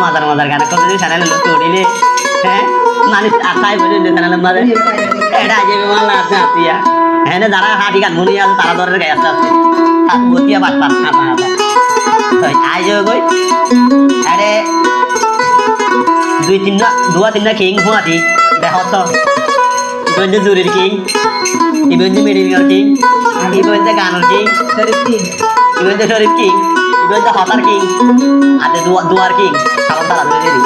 মজার মজার গান করতে চ্যানেলে লোক উঠিলে হ্যাঁ মানুষ আশায় বলে চ্যানেলের মাঝে এটা যে বিমান আছে আতিয়া হ্যাঁ যারা হাঁটি গান মনে আছে তারা ধরে গায়ে আসতে আসছে বতিয়া বাট পাত হাঁটা হাঁটা তো আজ গই আরে দুয়া তিনটা কিং হুয়াতি দেখো তো ইবন যে জুরির কিং ইবন যে মিডিল কিং ইবন যে গানের কিং ইবন যে শরীফ কিং ইবন যে হতার কিং আতে দুয়ার কিং সালাম তারা ধরে দিই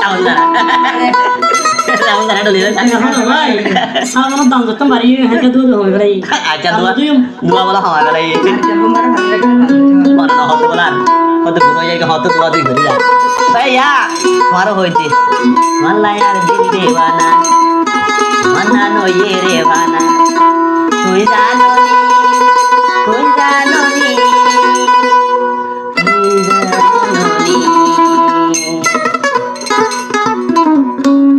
সালাম তারা সালাম তারা ডলি ভাই সালাম দাম করতে পারি হাতে দুধ হবে ভাই আচ্ছা দুয়া বলা হয় ভাই মনে না হতো বলার হতে পুরো জায়গা হতে পুরো তুই ঘুরে যা ভাইয়া তোমারও হয়েছে মাল্লা यार दिल दीवाना मना नो ये रे वाना তুই জানো নি তুই জানো নি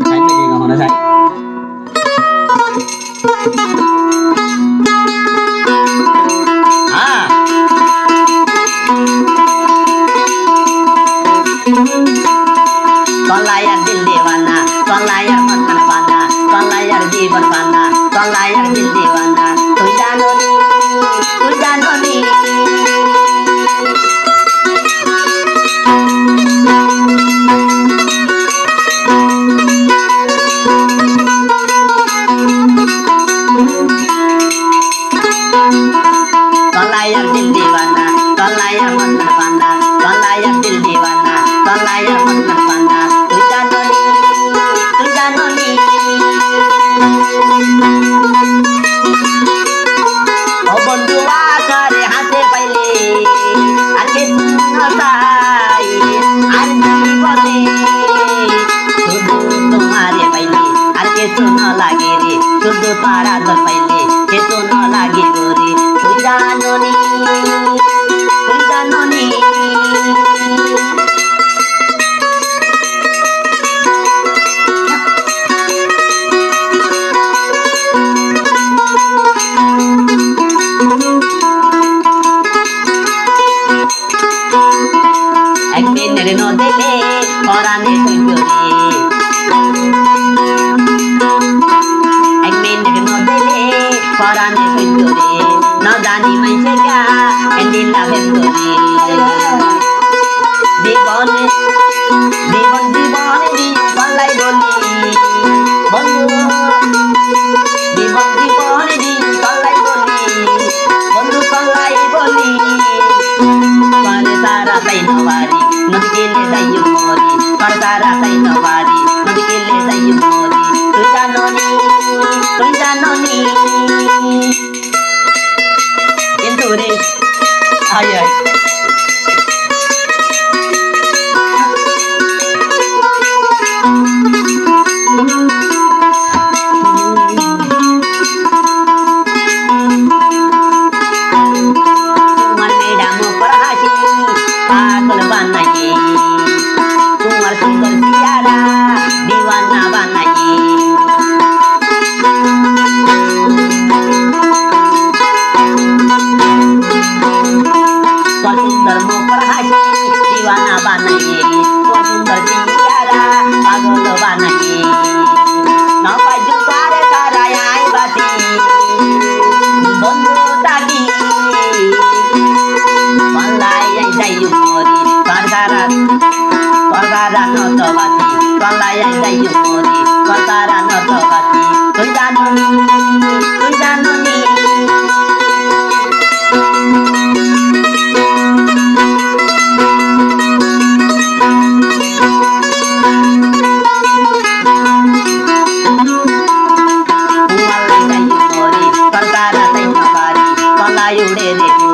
সাইড में जाएगा होना साइड हाँ Tolak yang dil dewana, tolak yang makan pana, tolak yang jiban pana, tolak yang dil dewana. Tu janoni, tu janoni. Tolak yang dil dewana, tolak yang makan pana, tolak yang dil dewana, tolak yang makan pana. सुनो लागे रे शुद्ध तारा दर पहले के सुनो लागे गोरी तू जानो नी तू जानो नी एक दिन रे नो दिले पराने सुंदरी Parane sendiri, no dani mencegah, endila berduri. Dibon, di balai boli, bondu. Dibon di balai boli, bondu balai boli. Pada sara tay nawari, nabi kele dayu mori. Pada sara tay nawari, nabi kele dayu mori. Tu janoni, tu janoni. Inturi, ay. Tumar beda mau perhasi, patul banai. Tumar sundar siara, diwana banai. सुंदर मोकर हासी दीवाना बनाइए तो सुंदर Sierra पागल बनाइए ना पाजू सारे सारा आई बाती बंदो दादी पल्लाई जाइयो मोरी परगारा न तो बाती पल्लाई जाइयो मोरी परगारा न तो बाती तू जानो नी Perkara tanya pari, pengayuh dede.